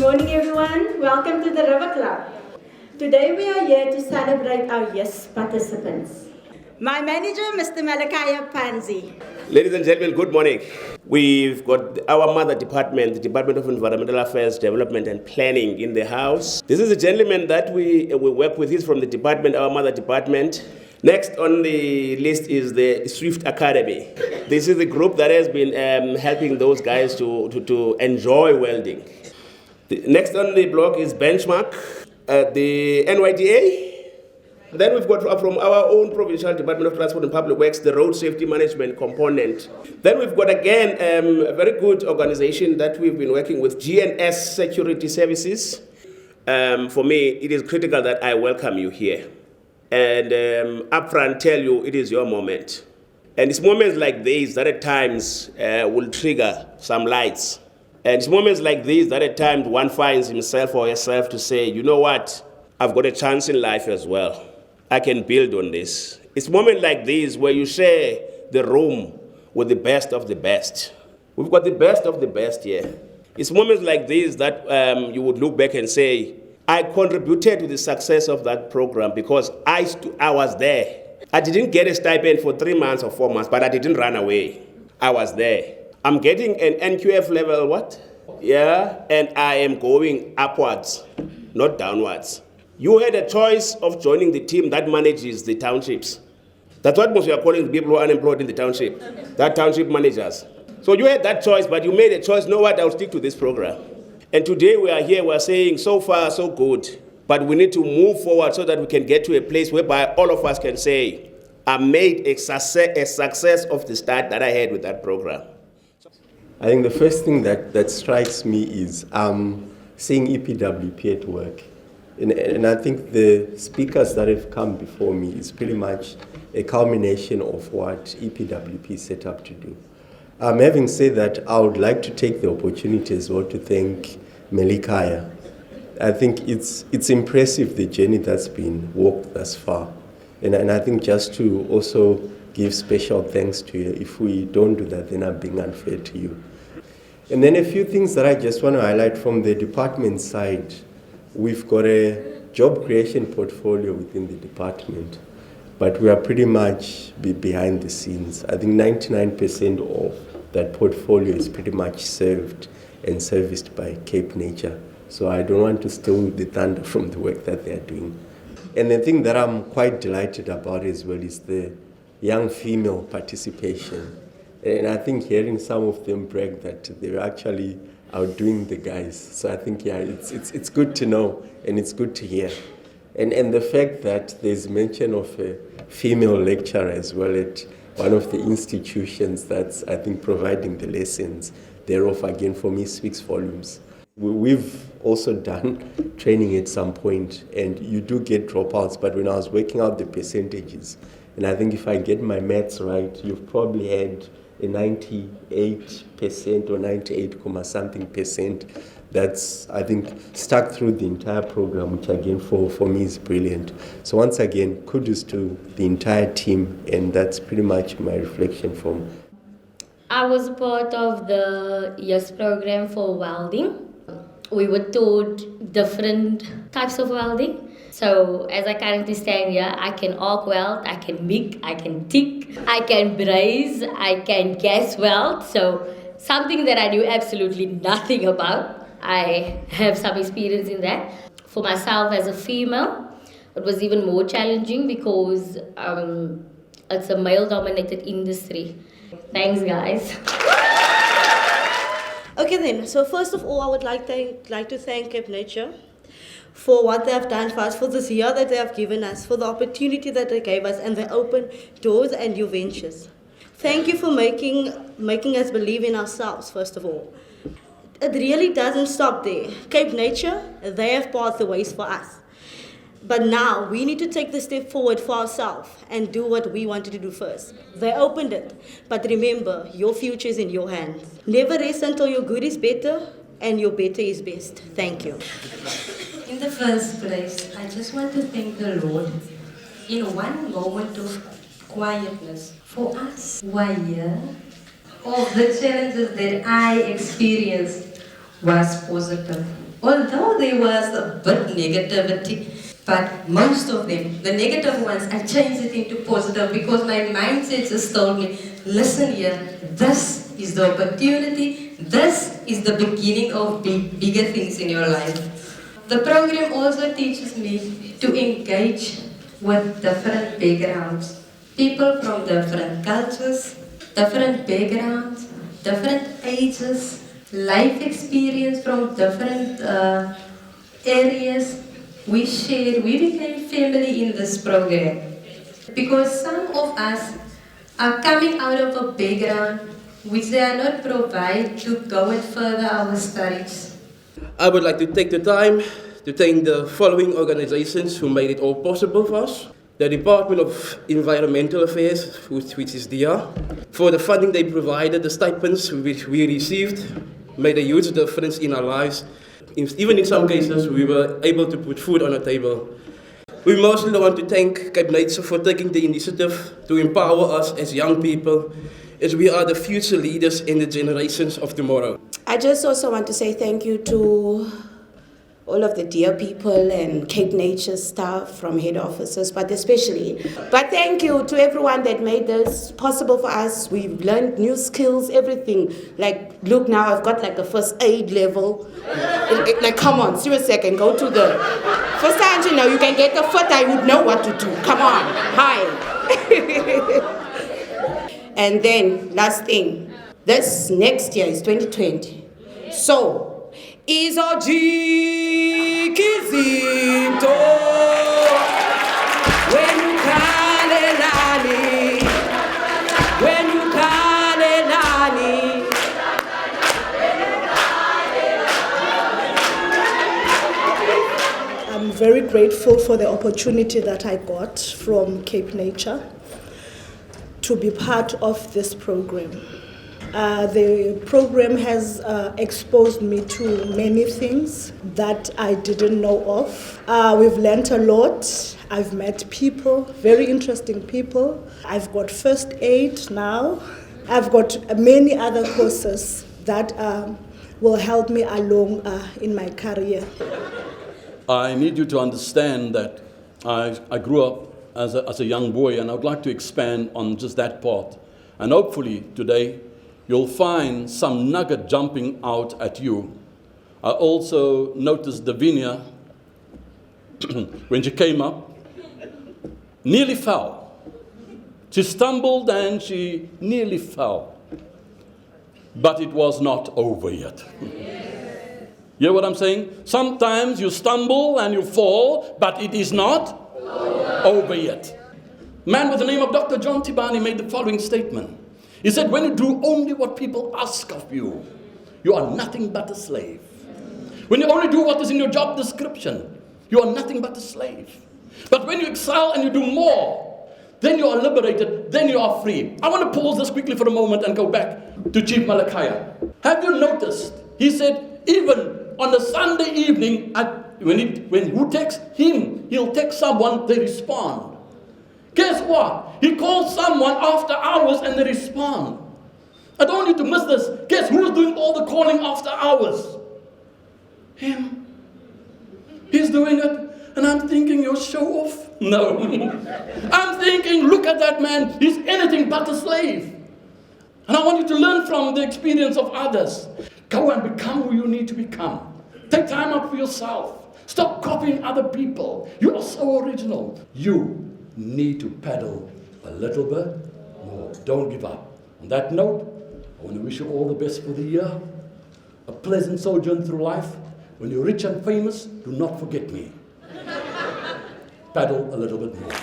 morning everyone, welcome to the River Club. Today we are here to celebrate our YES participants. My manager, Mr. Malakaya Panzi. Ladies and gentlemen, good morning. We've got our mother department, the Department of Environmental Affairs, Development and Planning in the house. This is a gentleman that we work with. He's from the department, our mother department. Next on the list is the Swift Academy. This is the group that has been helping those guys to enjoy welding. Next on the block is Benchmark, the NYDA. Then we've got from our own provincial Department of Transport and Public Works, the road safety management component. Then we've got again a very good organization that we've been working with, GNS Security Services. For me, it is critical that I welcome you here. And upfront tell you it is your moment. And it's moments like these that at times will trigger some lights. And it's moments like these that at times one finds himself or herself to say, you know what, I've got a chance in life as well. I can build on this. It's moments like these where you share the room with the best of the best. We've got the best of the best here. It's moments like these that you would look back and say, I contributed to the success of that program because I was there. I didn't get a stipend for 3 months or 4 months, but I didn't run away. I was there. I'm getting an NQF level what? Yeah, and I am going upwards, not downwards. You had a choice of joining the team that manages the townships. That's what most we are calling the people who are unemployed in the township, that township managers. So you had that choice, but you made a choice, no what, I'll stick to this program. And today we are here, we're saying so far so good, but we need to move forward so that we can get to a place whereby all of us can say, I made a success of the start that I had with that program. I think the first thing that strikes me is seeing EPWP at work. And I think the speakers that have come before me is pretty much a culmination of what EPWP set up to do. Having said that, I would like to take the opportunity as well to thank Melikaya. I think it's impressive the journey that's been walked thus far. And I think just to also give special thanks to you. If we don't do that, then I'm being unfair to you. And then a few things that I just want to highlight from the department side. We've got a job creation portfolio within the department, but we are pretty much behind the scenes. I think 99% of that portfolio is pretty much served and serviced by CapeNature. So I don't want to steal the thunder from the work that they're doing. And the thing that I'm quite delighted about as well is the young female participation. And I think hearing some of them brag that they're actually outdoing the guys. So I think, yeah, it's good to know and it's good to hear. And the fact that there's mention of a female lecturer as well at one of the institutions that's, I think, providing the lessons thereof, again, for me, speaks volumes. We've also done training at some point, and you do get dropouts, but when I was working out the percentages, and I think if I get my maths right, you've probably had a 98% or 98 something percent that's, I think, stuck through the entire program, which again for me is brilliant. So once again, kudos to the entire team, and that's pretty much my reflection from. I was part of the YES program for welding. We were taught different types of welding. So as I currently stand here, I can arc weld, I can MIG, I can TIG, I can braze, I can gas weld. So something that I knew absolutely nothing about. I have some experience in that. For myself as a female, it was even more challenging because it's a male-dominated industry. Thanks, guys. Okay then, so first of all, I would like to thank CapeNature for what they have done for us, for this year that they have given us, for the opportunity that they gave us, and the open doors and new ventures. Thank you for making us believe in ourselves, first of all. It really doesn't stop there. CapeNature, they have paved the ways for us. But now we need to take the step forward for ourselves and do what we wanted to do first. They opened it, but remember, your future is in your hands. Never rest until your good is better and your better is best. Thank you. In the first place, I just want to thank the Lord in one moment of quietness for us. Why here? All the challenges that I experienced was positive. Although there was a bit negativity, but most of them, the negative ones, I changed it into positive because my mindset just told me, listen here, this is the opportunity, this is the beginning of bigger things in your life. The program also teaches me to engage with different backgrounds, people from different cultures, different backgrounds, different ages, life experience from different areas. We shared, we became family in this program. Because some of us are coming out of a background which they are not provided to go and further our studies. I would like to take the time to thank the following organizations who made it all possible for us. The Department of Environmental Affairs, which is DR, for the funding they provided, the stipends which we received made a huge difference in our lives. Even in some cases, we were able to put food on the table. We mostly want to thank CapeNature for taking the initiative to empower us as young people, as we are the future leaders in the generations of tomorrow. I just also want to say thank you to all of the dear people and CapeNature staff from head offices, but thank you to everyone that made this possible for us. We've learned new skills, everything. Like, look, now I've got like a first aid level. Like, come on, serious second, go to the first time, you know, you can get the foot, I would know what to do. Come on, hi. And then, last thing, this next year is 2020. So, izojika izinto when you I'm very grateful for the opportunity that I got from CapeNature to be part of this program. The program has exposed me to many things that I didn't know of. We've learned a lot. I've met people, very interesting people. I've got first aid now. I've got many other courses that will help me along in my career. I need you to understand that I grew up as a young boy, and I would like to expand on just that part. And hopefully today, you'll find some nugget jumping out at you. I also noticed Davinia, when she came up, nearly fell. She stumbled and she nearly fell. But it was not over yet. You hear what I'm saying? Sometimes you stumble and you fall, but it is not over yet. A man with the name of Dr. John Tibani made the following statement. He said, when you do only what people ask of you, you are nothing but a slave. When you only do what is in your job description, you are nothing but a slave. But when you excel and you do more, then you are liberated, then you are free. I want to pause this quickly for a moment and go back to Chief Malachiah. Have you noticed? He said, even on a Sunday evening, when who texts him, he'll text someone, they respond. Guess what? He calls someone after hours and they respond. I don't want you to miss this. Guess who's doing all the calling after hours? Him. He's doing it. And I'm thinking, you're show off? No. I'm thinking, look at that man. He's anything but a slave. And I want you to learn from the experience of others. Go and become who you need to become. Take time out for yourself. Stop copying other people. You are so original. You need to pedal a little bit more. Don't give up. On that note, I want to wish you all the best for the year. A pleasant sojourn through life. When you're rich and famous, do not forget me. Pedal a little bit more.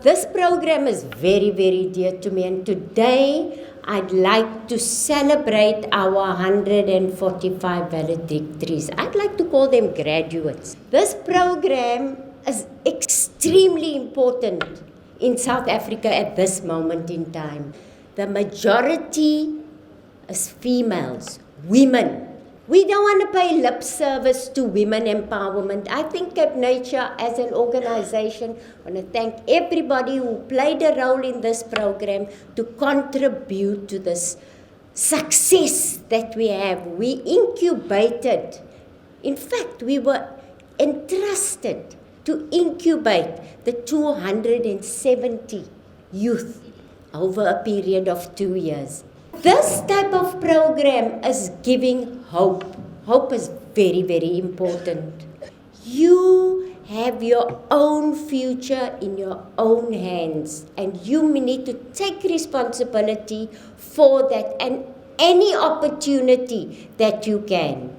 This program is very, very dear to me, and today I'd like to celebrate our 145 valedictories. I'd like to call them graduates. This program is extremely important in South Africa at this moment in time. the majority is females, women. We don't want to pay lip service to women empowerment. I think CapeNature as an organization, I want to thank everybody who played a role in this program to contribute to this success that we have. We incubated. In fact, we were entrusted to incubate the 270 youth over a period of 2 years. This type of program is giving hope. Hope is very, very important. You have your own future in your own hands, and you need to take responsibility for that and any opportunity that you can.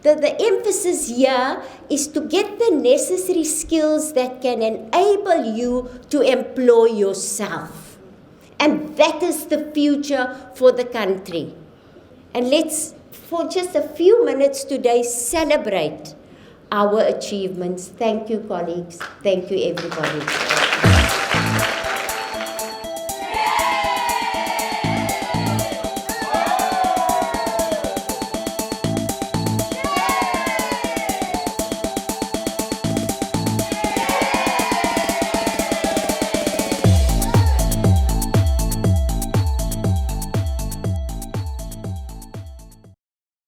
The emphasis here is to get the necessary skills that can enable you to employ yourself. And that is the future for the country. And let's, for just a few minutes today, celebrate our achievements. Thank you, colleagues. Thank you, everybody.